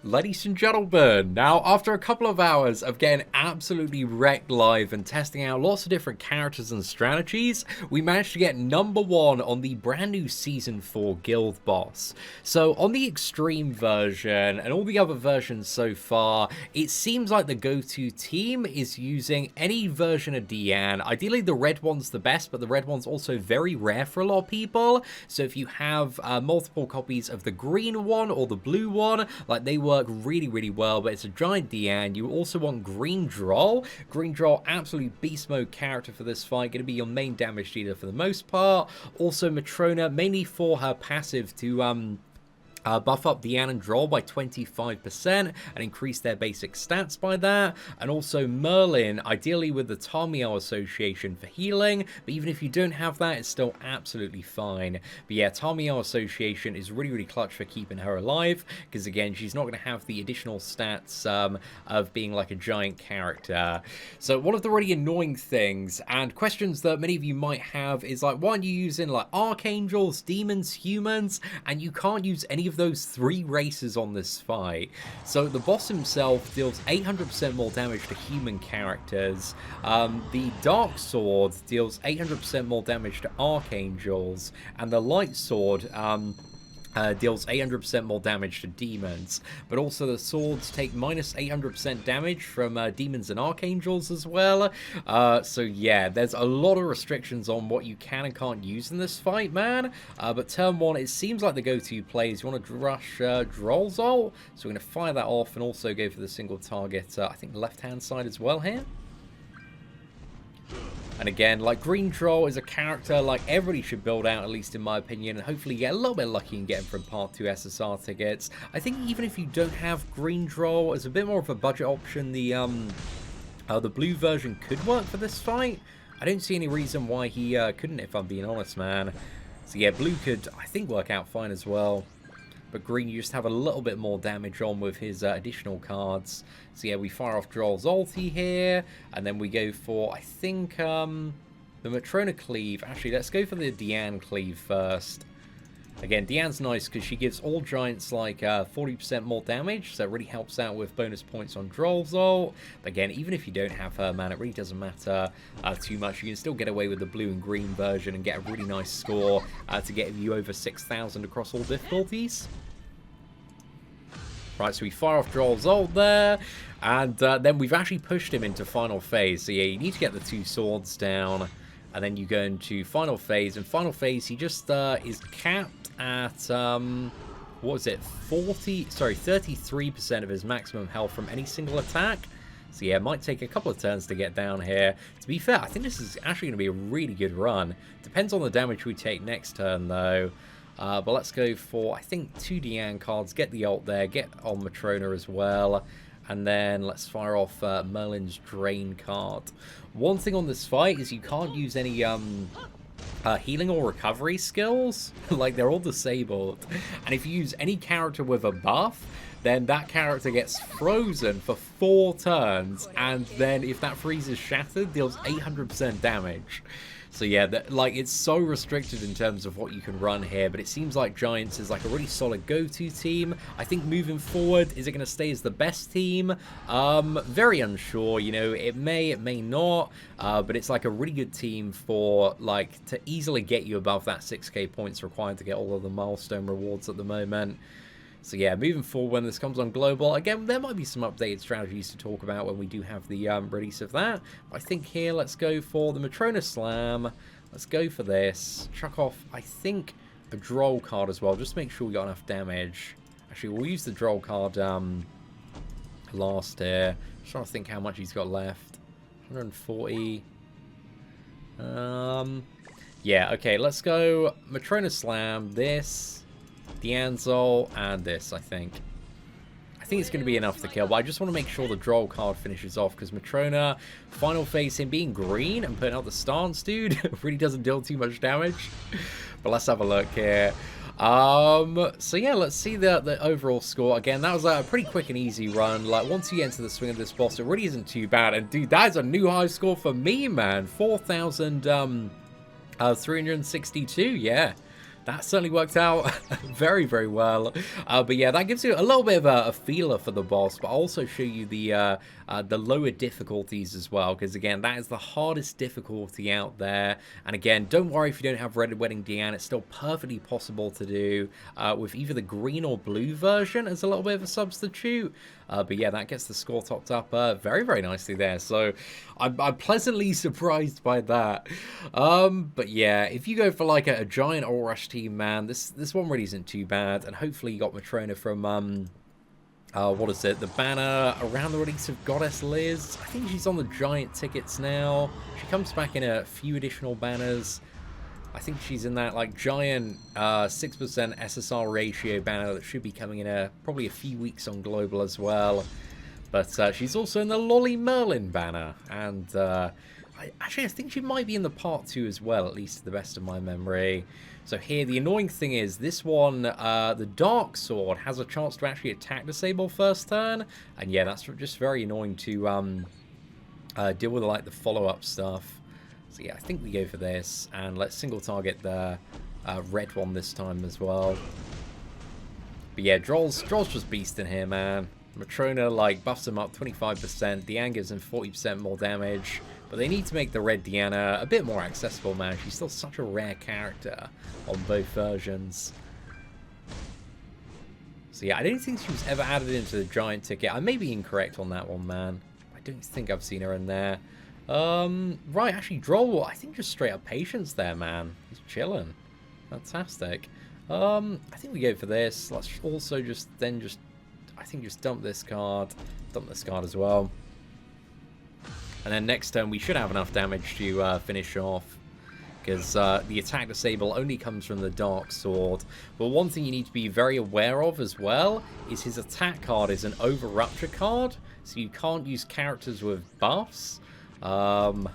Ladies and gentlemen, now after a couple of hours of getting absolutely wrecked live and testing out lots of different characters and strategies, we managed to get #1 on the brand new Season 4 Guild Boss. So on the Extreme version and all the other versions so far, it seems like the go-to team is using any version of Diane. Ideally the red one's the best, but the red one's also very rare for a lot of people. So if you have multiple copies of the green one or the blue one, like they work really well, but it's a Giant Diane. You also want Green Drole. Green Drole, absolutely beast mode character for this fight, going to be your main damage dealer for the most part. Also Matrona, mainly for her passive to buff up Diane and Drole by 25% and increase their basic stats by that. And also Merlin, ideally with the Tamio Association for healing, but even if you don't have that, it's still absolutely fine. But yeah, Tamio Association is really clutch for keeping her alive, because again, she's not going to have the additional stats of being like a giant character. So one of the really annoying things and questions that many of you might have is like, why aren't you using like archangels, demons, humans, and you can't use any of those 3 races on this fight. So the boss himself deals 800% more damage to human characters. The Dark Sword deals 800% more damage to archangels, and the Light Sword deals 800% more damage to demons, but also the swords take minus 800% damage from demons and archangels as well. So yeah, there's a lot of restrictions on what you can and can't use in this fight, man. But turn 1, it seems like the go-to play is you want to rush Drole's ult, so we're going to fire that off and also go for the single target, I think left-hand side as well here. And again, like Green Drole is a character like everybody should build out, at least in my opinion, and hopefully get a little bit lucky and get him from Part 2 SSR tickets. I think even if you don't have Green Drole, as a bit more of a budget option, the blue version could work for this fight. I don't see any reason why he couldn't, if I'm being honest, man. So yeah, blue could, I think, work out fine as well. But green, you just have a little bit more damage on with his additional cards. So yeah, we fire off Drole's ulti here, and then we go for, I think, the Matrona cleave. Actually, let's go for the Diane cleave first. Again, Diane's nice because she gives all giants like 40% more damage, so it really helps out with bonus points on Drole's ult. But again, even if you don't have her, man, it really doesn't matter too much. You can still get away with the blue and green version and get a really nice score to get you over 6,000 across all difficulties. Right, so we fire off Drole's ult there, and then we've actually pushed him into final phase. So yeah, you need to get the 2 swords down, and then you go into final phase. And final phase, he just is capped at, what was it, 33% of his maximum health from any single attack. So yeah, it might take a couple of turns to get down here. To be fair, I think this is actually going to be a really good run. Depends on the damage we take next turn, though. But let's go for, I think, 2 Diane cards, get the ult there, get on Matrona as well, and then let's fire off Merlin's Drain card. One thing on this fight is you can't use any healing or recovery skills. Like, they're all disabled. And if you use any character with a buff, then that character gets frozen for 4 turns, and then if that freeze is shattered, deals 800% damage. So yeah, like, it's so restricted in terms of what you can run here, but it seems like Giants is like a really solid go-to team. I think moving forward, is it going to stay as the best team? Very unsure, you know, it may not, but it's like a really good team for, like, to easily get you above that 6k points required to get all of the milestone rewards at the moment. So yeah, moving forward when this comes on global, again, there might be some updated strategies to talk about when we do have the release of that. But I think here, let's go for the Matrona Slam. Let's go for this. Chuck off, I think, a Drole card as well, just to make sure we got enough damage. Actually, we'll use the Drole card last here. Just trying to think how much he's got left. 140. Yeah, okay, let's go Matrona Slam, this, Diane's ult, and this, I think. I think it's going to be enough to kill, but I just want to make sure the Drole card finishes off, because Matrona, final phase, him being green and putting out the stance, dude, really doesn't deal too much damage. But let's have a look here. So yeah, let's see the overall score. Again, that was a pretty quick and easy run. Like, once you get into the swing of this boss, it really isn't too bad. And dude, that is a new high score for me, man. 4,362, yeah. That certainly worked out very, very well. But yeah, that gives you a little bit of a feeler for the boss, but I'll also show you the lower difficulties as well, because again, that is the hardest difficulty out there. And again, don't worry if you don't have Red Wedding Diane, it's still perfectly possible to do with either the green or blue version as a little bit of a substitute. But yeah, that gets the score topped up very, very nicely there. So I'm pleasantly surprised by that. But yeah, if you go for like a giant all rush team, man, this one really isn't too bad. And hopefully you got Matrona from what is it, the banner around the release of Goddess Liz. I think she's on the giant tickets now. She comes back in a few additional banners. I think she's in that like giant 6% SSR ratio banner that should be coming in probably a few weeks on global as well. But she's also in the Lolly Merlin banner, and I think she might be in the part 2 as well, at least to the best of my memory. So here, the annoying thing is, this one, the Dark Sword has a chance to actually attack disable first turn, and yeah, that's just very annoying to deal with like the follow-up stuff. So yeah, I think we go for this, and let's single target the red one this time as well. But yeah, Droll's just beasting here, man. Matrona like buffs him up 25%, Diane gives him 40% more damage, but they need to make the red Diana a bit more accessible, man. She's still such a rare character on both versions. So yeah, I don't think she was ever added into the giant ticket. I may be incorrect on that one, man. I don't think I've seen her in there. Right, actually, Drole, I think just straight up patience there, man. He's chilling. Fantastic. I think we go for this. Let's also just dump this card. Dump this card as well. And then next turn, we should have enough damage to finish off, because the attack disable only comes from the Dark Sword. But one thing you need to be very aware of as well is his attack card is an Over Rupture card, so you can't use characters with buffs. So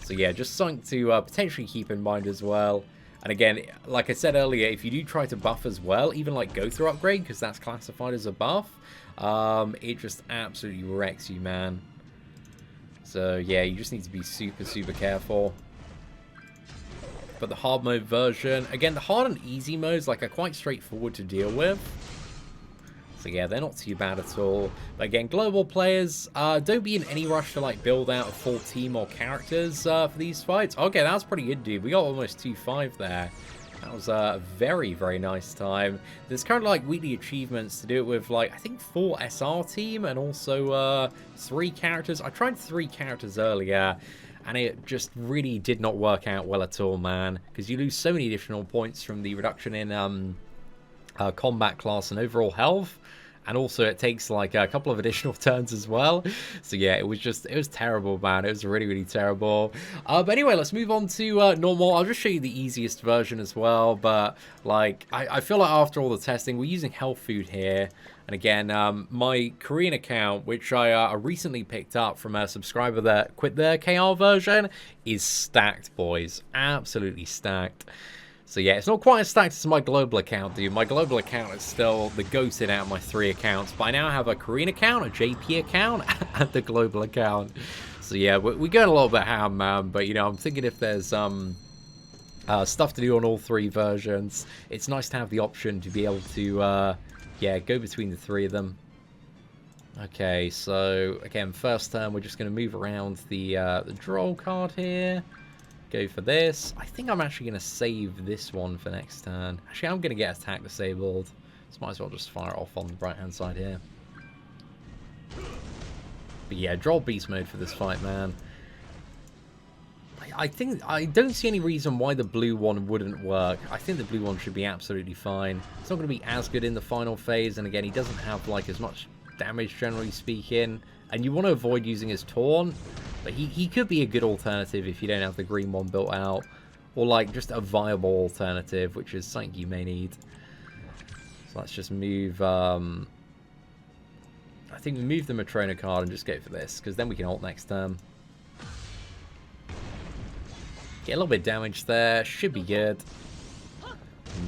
yeah, just something to potentially keep in mind as well. And again, like I said earlier, if you do try to buff as well, even like go through upgrade, because that's classified as a buff, it just absolutely wrecks you, man. So yeah, you just need to be super, super careful. But the hard mode version, again, the hard and easy modes like are quite straightforward to deal with. So yeah, they're not too bad at all. But again, global players, don't be in any rush to like build out a full team or characters for these fights. Okay, that was pretty good, dude. We got almost 2-5 there. That was a very, very nice time. There's currently like weekly achievements to do it with like, I think 4 SR team and also 3 characters. I tried 3 characters earlier, and it just really did not work out well at all, man. Because you lose so many additional points from the reduction in combat class and overall health, and also it takes like a couple of additional turns as well. So yeah, it was terrible, man. It was really, really terrible. But anyway, let's move on to normal. I'll just show you the easiest version as well, but like I feel like after all the testing, we're using health food here. And again, my Korean account, which I recently picked up from a subscriber that quit their KR version, is stacked, boys. Absolutely stacked. So yeah, it's not quite as stacked as my global account, dude. My global account is still the goated out of my 3 accounts, but I now have a Korean account, a JP account, and the global account. So yeah, we're going a little bit ham, man. But you know, I'm thinking if there's stuff to do on all 3 versions, it's nice to have the option to be able to yeah, go between the 3 of them. Okay, so again, first turn we're just going to move around the Drole card here. Go for this. I think I'm actually going to save this one for next turn. Actually, I'm going to get attack disabled. So might as well just fire it off on the right-hand side here. But yeah, Drole beast mode for this fight, man. I think I don't see any reason why the blue one wouldn't work. I think the blue one should be absolutely fine. It's not going to be as good in the final phase, and again, he doesn't have like as much damage generally speaking. And you want to avoid using his taunt, but he could be a good alternative if you don't have the green one built out, or like just a viable alternative, which is something you may need. So let's just move. I think we move the Matrona card and just go for this, because then we can ult next turn. Get a little bit of damage there, should be good.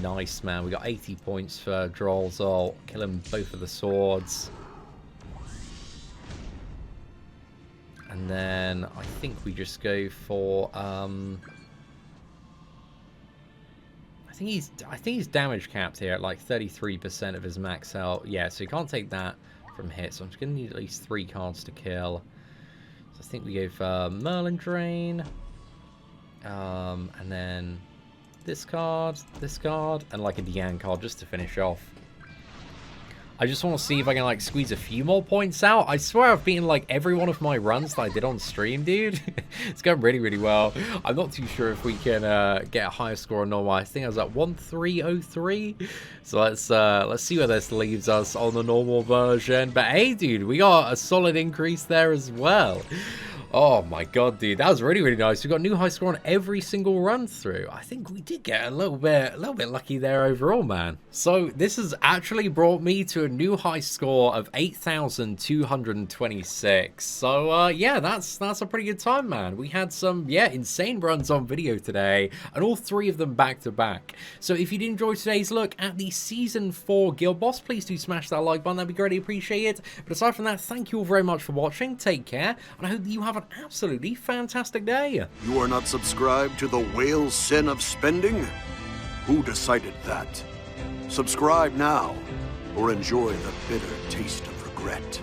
Nice, man. We got 80 points for Drolle's ult, killing both of the swords. And then I think we just go for, I I think he's damage capped here at like 33% of his max health. Yeah, so you can't take that from hit. So I'm just gonna need at least 3 cards to kill. So I think we gave Merlin Drain, and then this card, and like a Diane card just to finish off. I just want to see if I can, like, squeeze a few more points out. I swear I've beaten, like, every one of my runs that I did on stream, dude. It's going really, really well. I'm not too sure if we can get a higher score on normal. I think I was at 1303. So let's see where this leaves us on the normal version. But hey, dude, we got a solid increase there as well. Oh my god, dude, that was really, really nice. We got a new high score on every single run through. I think we did get a little bit lucky there overall, man. So this has actually brought me to a new high score of 8,226. So yeah, that's a pretty good time, man. We had some insane runs on video today, and all 3 of them back to back. So if you did enjoy today's look at the Season 4 Guild Boss, please do smash that like button. That'd be greatly appreciated. But aside from that, thank you all very much for watching. Take care, and I hope that you have an absolutely fantastic day. You are not subscribed to the whale sin of spending? Who decided that? Subscribe now, or enjoy the bitter taste of regret.